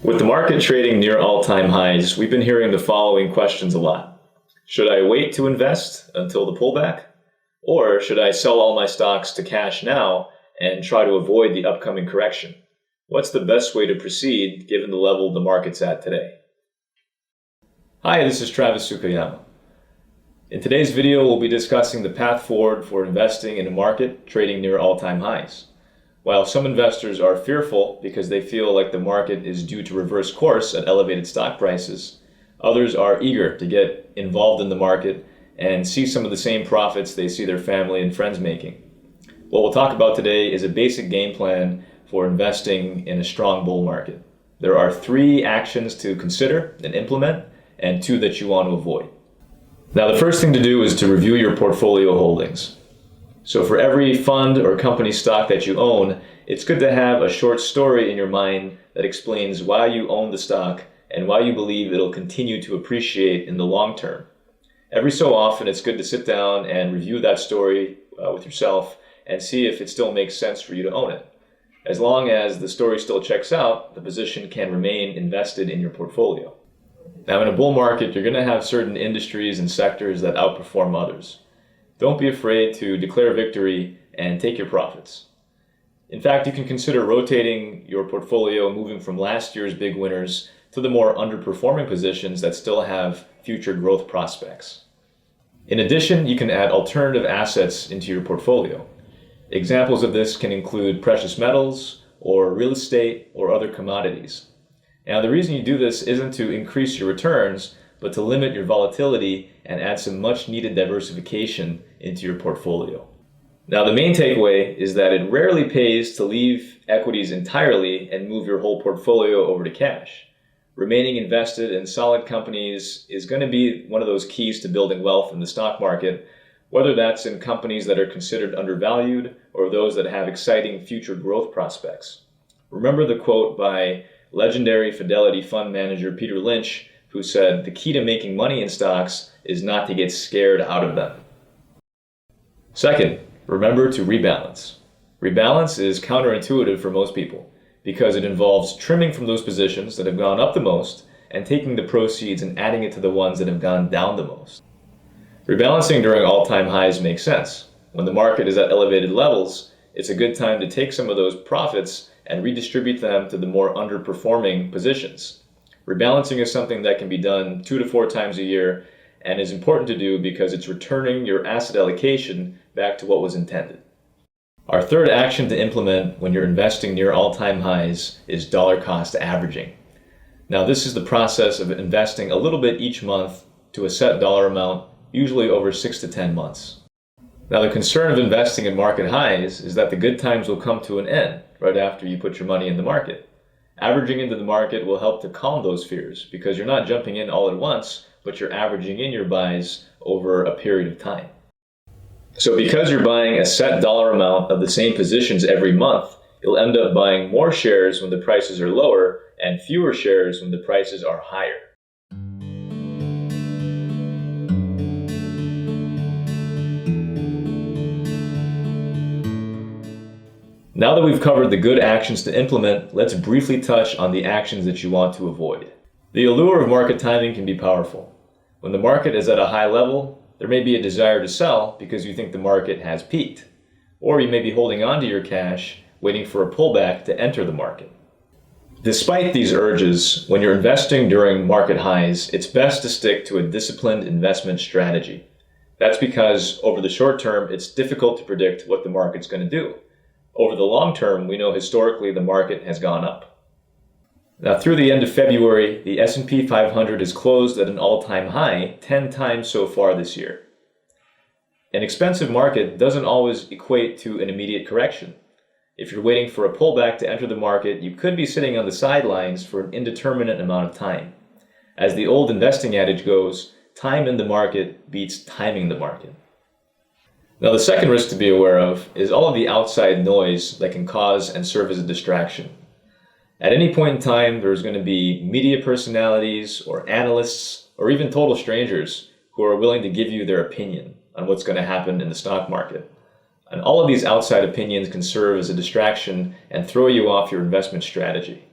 With the market trading near all-time highs, we've been hearing the following questions a lot. Should I wait to invest until the pullback? Or should I sell all my stocks to cash now and try to avoid the upcoming correction? What's the best way to proceed given the level the market's at today? Hi, this is Tsukayama. In today's video, we'll be discussing the path forward for investing in a market trading near all-time highs. While some investors are fearful because they feel like the market is due to reverse course at elevated stock prices, others are eager to get involved in the market and see some of the same profits they see their family and friends making. What we'll talk about today is a basic game plan for investing in a strong bull market. There are 3 actions to consider and implement, and 2 that you want to avoid. Now, the first thing to do is to review your portfolio holdings. So for every fund or company stock that you own, it's good to have a short story in your mind that explains why you own the stock and why you believe it'll continue to appreciate in the long term. Every so often, it's good to sit down and review that story with yourself and see if it still makes sense for you to own it. As long as the story still checks out, the position can remain invested in your portfolio. Now, in a bull market, you're going to have certain industries and sectors that outperform others. Don't be afraid to declare victory and take your profits. In fact, you can consider rotating your portfolio, moving from last year's big winners to the more underperforming positions that still have future growth prospects. In addition, you can add alternative assets into your portfolio. Examples of this can include precious metals or real estate or other commodities. Now, the reason you do this isn't to increase your returns, but to limit your volatility and add some much needed diversification into your portfolio. Now, the main takeaway is that it rarely pays to leave equities entirely and move your whole portfolio over to cash. Remaining invested in solid companies is going to be one of those keys to building wealth in the stock market, whether that's in companies that are considered undervalued or those that have exciting future growth prospects. Remember the quote by legendary Fidelity fund manager Peter Lynch, who said, "The key to making money in stocks is not to get scared out of them." Second, remember to rebalance. Rebalance is counterintuitive for most people because it involves trimming from those positions that have gone up the most and taking the proceeds and adding it to the ones that have gone down the most. Rebalancing during all-time highs makes sense. When the market is at elevated levels, it's a good time to take some of those profits and redistribute them to the more underperforming positions. Rebalancing is something that can be done 2 to 4 times a year and is important to do because it's returning your asset allocation back to what was intended. Our third action to implement when you're investing near all-time highs is dollar cost averaging. Now, this is the process of investing a little bit each month to a set dollar amount, usually over 6 to 10 months. Now, the concern of investing in market highs is that the good times will come to an end right after you put your money in the market. Averaging into the market will help to calm those fears because you're not jumping in all at once, but you're averaging in your buys over a period of time. So because you're buying a set dollar amount of the same positions every month, you'll end up buying more shares when the prices are lower and fewer shares when the prices are higher. Now that we've covered the good actions to implement, let's briefly touch on the actions that you want to avoid. The allure of market timing can be powerful. When the market is at a high level, there may be a desire to sell because you think the market has peaked. Or you may be holding on to your cash, waiting for a pullback to enter the market. Despite these urges, when you're investing during market highs, it's best to stick to a disciplined investment strategy. That's because over the short term, it's difficult to predict what the market's going to do. Over the long term, we know historically the market has gone up. Now, through the end of February, the S&P 500 is closed at an all-time high 10 times so far this year. An expensive market doesn't always equate to an immediate correction. If you're waiting for a pullback to enter the market, you could be sitting on the sidelines for an indeterminate amount of time. As the old investing adage goes, time in the market beats timing the market. Now, the second risk to be aware of is all of the outside noise that can cause and serve as a distraction. At any point in time, there's going to be media personalities or analysts or even total strangers who are willing to give you their opinion on what's going to happen in the stock market. And all of these outside opinions can serve as a distraction and throw you off your investment strategy.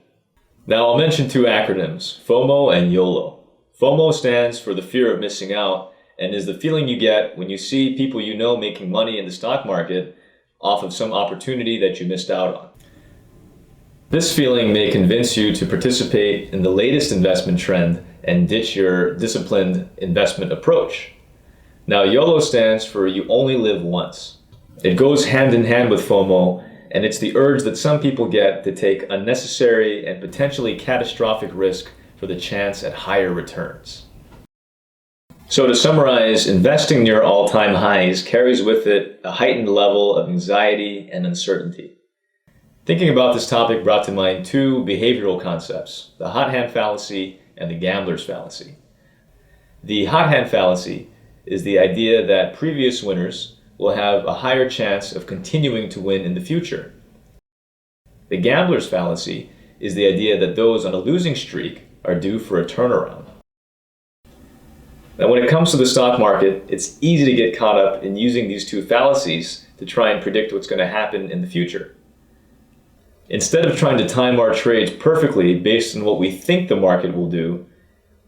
Now I'll mention two acronyms, FOMO and YOLO. FOMO stands for the fear of missing out and is the feeling you get when you see people you know making money in the stock market off of some opportunity that you missed out on. This feeling may convince you to participate in the latest investment trend and ditch your disciplined investment approach. Now, YOLO stands for you only live once. It goes hand in hand with FOMO, and it's the urge that some people get to take unnecessary and potentially catastrophic risk for the chance at higher returns. So to summarize, investing near all-time highs carries with it a heightened level of anxiety and uncertainty. Thinking about this topic brought to mind two behavioral concepts, the hot hand fallacy and the gambler's fallacy. The hot hand fallacy is the idea that previous winners will have a higher chance of continuing to win in the future. The gambler's fallacy is the idea that those on a losing streak are due for a turnaround. Now, when it comes to the stock market, it's easy to get caught up in using these two fallacies to try and predict what's going to happen in the future. Instead of trying to time our trades perfectly based on what we think the market will do,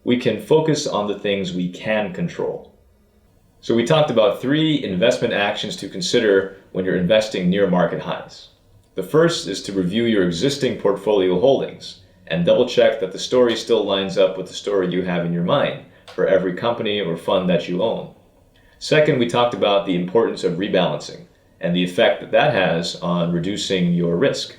we can focus on the things we can control. So we talked about 3 investment actions to consider when you're investing near market highs. The first is to review your existing portfolio holdings and double check that the story still lines up with the story you have in your mind for every company or fund that you own. Second, we talked about the importance of rebalancing and the effect that that has on reducing your risk.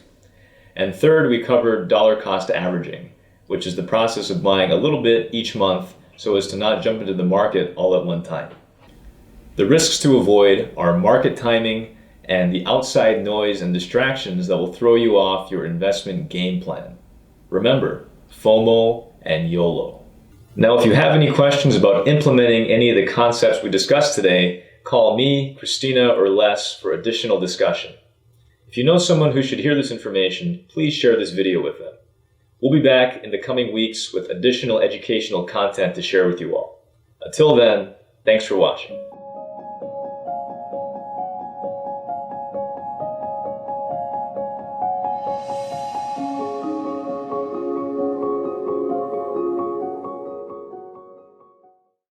And third, we covered dollar cost averaging, which is the process of buying a little bit each month so as to not jump into the market all at one time. The risks to avoid are market timing and the outside noise and distractions that will throw you off your investment game plan. Remember, FOMO and YOLO. Now, if you have any questions about implementing any of the concepts we discussed today, call me, Christina, or Les for additional discussion. If you know someone who should hear this information, please share this video with them. We'll be back in the coming weeks with additional educational content to share with you all. Until then, thanks for watching.